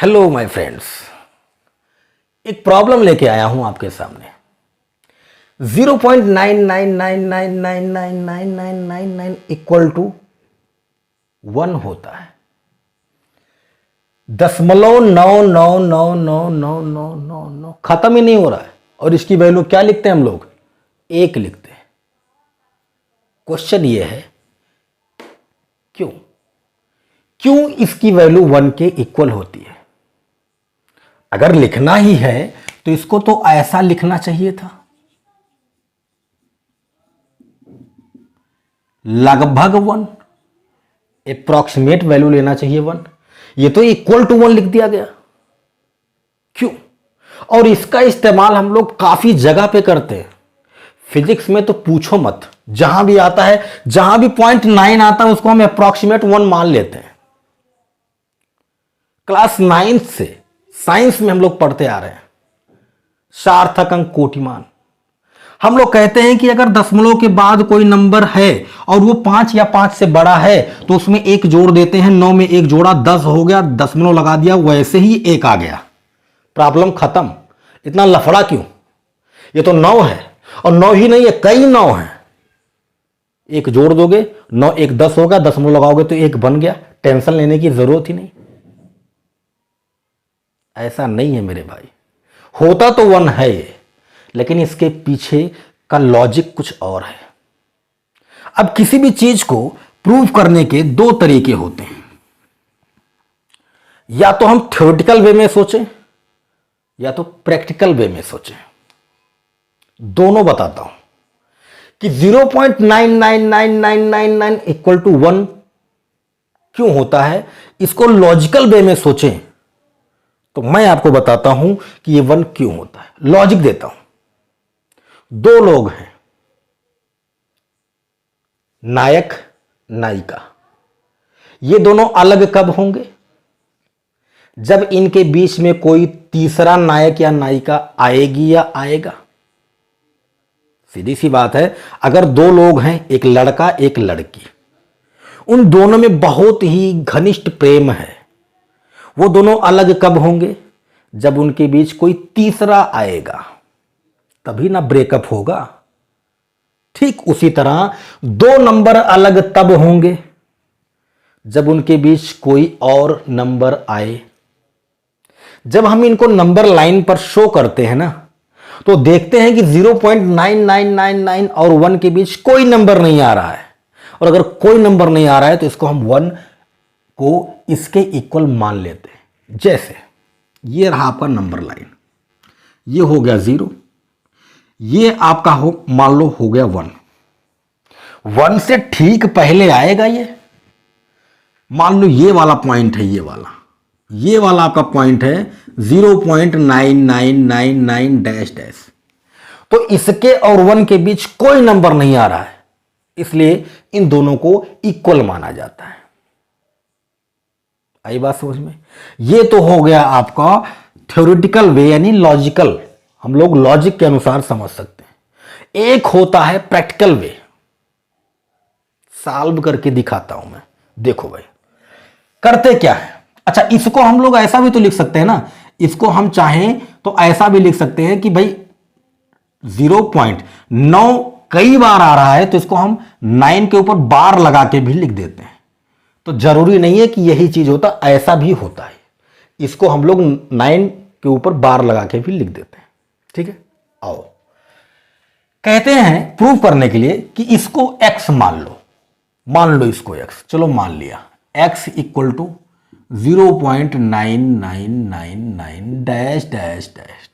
Hello my friends, एक problem लेके आया हूं आपके सामने। 0.9999999999 इक्वल टू 1 होता है। 0.9999999 खत्म ही नहीं हो रहा है और इसकी वैल्यू क्या लिखते हैं हम लोग? 1 लिखते हैं। क्वेश्चन ये है क्यों इसकी वैल्यू 1 के इक्वल होती है? अगर लिखना ही है तो इसको तो ऐसा लिखना चाहिए था, लगभग 1, अप्रॉक्सीमेट वैल्यू लेना चाहिए 1। ये तो इक्वल टू 1 लिख दिया गया। क्यों? और इसका इस्तेमाल हम लोग काफी जगह पे करते हैं। फिजिक्स में तो पूछो मत, जहां भी आता है, जहां भी 0.9 आता है उसको हम अप्रॉक्सीमेट 1 मान लेते हैं। क्लास 9 से साइंस में हम लोग पढ़ते आ रहे हैं, सार्थक अंक कोटिमान। हम लोग कहते हैं कि अगर दशमलव के बाद कोई नंबर है और वो 5 या 5 से बड़ा है तो उसमें 1 जोड़ देते हैं। 9 में 1 जोड़ा 10 हो गया, दशमलव लगा दिया, वैसे ही 1 आ गया, प्रॉब्लम खत्म। इतना लफड़ा क्यों? ये तो 9 है और 9 ही नहीं है, कई 9 है। 1 जोड़ दोगे, 9 1 10 होगा, दशमलव लगाओगे तो 1 बन गया, टेंशन लेने की जरूरत ही नहीं। ऐसा नहीं है मेरे भाई, होता तो 1 है ये, लेकिन इसके पीछे का लॉजिक कुछ और है। अब किसी भी चीज को प्रूव करने के 2 तरीके होते हैं, या तो हम थ्योरेटिकल वे में सोचें या तो प्रैक्टिकल वे में सोचें। दोनों बताता हूं कि 0.99999 इक्वल टू 1 क्यों होता है। इसको लॉजिकल वे में सोचें तो मैं आपको बताता हूं कि ये 1 क्यों होता है। लॉजिक देता हूं। 2 लोग हैं, नायक नायिका। ये दोनों अलग कब होंगे? जब इनके बीच में कोई तीसरा नायक या नायिका आएगी या आएगा। सीधी सी बात है, अगर 2 लोग हैं, एक लड़का एक लड़की, उन दोनों में बहुत ही घनिष्ठ प्रेम है, वो दोनों अलग कब होंगे? जब उनके बीच कोई तीसरा आएगा, तभी ना ब्रेकअप होगा। ठीक उसी तरह 2 नंबर अलग तब होंगे जब उनके बीच कोई और नंबर आए। जब हम इनको नंबर लाइन पर शो करते हैं ना, तो देखते हैं कि 0.9999 और 1 के बीच कोई नंबर नहीं आ रहा है। और अगर कोई नंबर नहीं आ रहा है तो इसको हम 1 को इसके इक्वल मान लेते हैं। जैसे ये रहा आपका नंबर लाइन, ये हो गया 0, ये आपका मान लो हो गया 1। 1 से ठीक पहले आएगा ये, मान लो ये वाला पॉइंट है, ये वाला आपका पॉइंट है 0.9999 डैश डैश। तो इसके और 1 के बीच कोई नंबर नहीं आ रहा है, इसलिए इन दोनों को इक्वल माना जाता है। आई बात समझ में? ये तो हो गया आपका थ्योरेटिकल वे, यानी लॉजिकल। हम लोग लॉजिक के अनुसार समझ सकते हैं। एक होता है प्रैक्टिकल वे, सॉल्व करके दिखाता हूं मैं। देखो भाई, करते क्या है। अच्छा, इसको हम लोग ऐसा भी तो लिख सकते हैं ना, इसको हम चाहें तो ऐसा भी लिख सकते हैं कि भाई 0.9 कई बार आ रहा है तो इसको हम 9 के ऊपर बार लगा के भी लिख देते हैं। तो जरूरी नहीं है कि यही चीज होता, ऐसा भी होता है। इसको हम लोग 9 के ऊपर बार लगा के भी लिख देते हैं। ठीक है, आओ कहते हैं प्रूव करने के लिए कि इसको x मान लो इसको x, चलो मान लिया x equal to 0.9999 dash dash dash.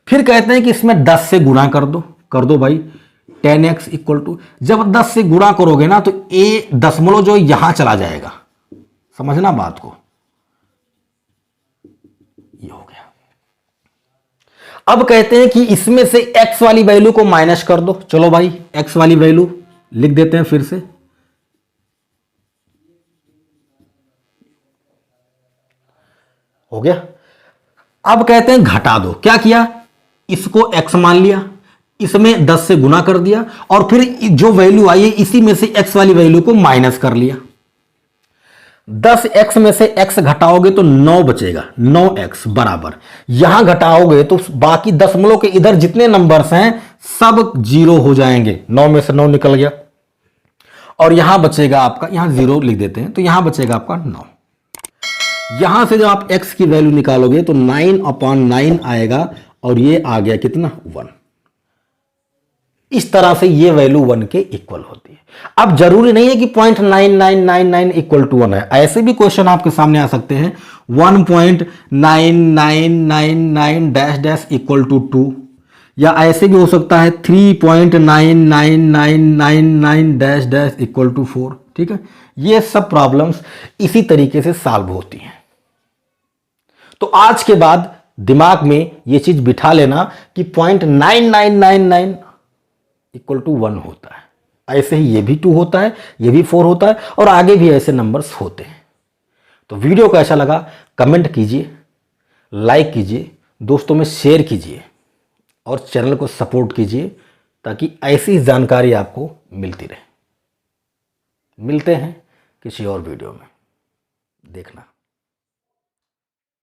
फिर कहते हैं कि इसमें 10 से गुणा कर दो भाई, 10x इक्वल टू, जब 10 से गुणा करोगे ना तो ए दशमलव जो यहां चला जाएगा। समझना बात को, ये हो गया। अब कहते हैं कि इसमें से x वाली वैल्यू को माइनस कर दो। चलो भाई, x वाली वैल्यू लिख देते हैं फिर से। हो गया। अब कहते हैं घटा दो। क्या किया? इसको x मान लिया, इसमें 10 से गुना कर दिया और फिर जो वैल्यू आई है इसी में से x वाली वैल्यू को माइनस कर लिया। 10x में से x घटाओगे तो 9 बचेगा, 9x बराबर, यहां घटाओगे तो बाकी दशमलव के इधर जितने नंबर्स हैं सब 0 हो जाएंगे, 9 में से 9 निकल गया और यहां बचेगा आपका, यहां 0 लिख देते हैं, तो यहां बचेगा आपका 9। यहां से जब आप x की वैल्यू निकालोगे तो 9/9 आएगा और ये आ गया कितना, 1। इस तरह से ये वैल्यू 1 के इक्वल होती है। अब जरूरी नहीं है कि 0.9999 इक्वल टू 1 है, ऐसे भी क्वेश्चन आपके सामने आ सकते हैं 1.9999 डैश डैश इक्वल टू 2, या ऐसे भी हो सकता है 3.9999 डैश डैश इक्वल टू 4। ठीक है, ये सब प्रॉब्लम्स इसी तरीके से सॉल्व होती हैं। तो आज के बाद दिमाग में ये चीज बिठा लेना कि 0.9999 इक्वल टू 1 होता है, ऐसे ही ये भी 2 होता है, ये भी 4 होता है और आगे भी ऐसे नंबर्स होते हैं। तो वीडियो को ऐसा लगा कमेंट कीजिए, लाइक कीजिए, दोस्तों में शेयर कीजिए और चैनल को सपोर्ट कीजिए ताकि ऐसी जानकारी आपको मिलती रहे। मिलते हैं किसी और वीडियो में, देखना।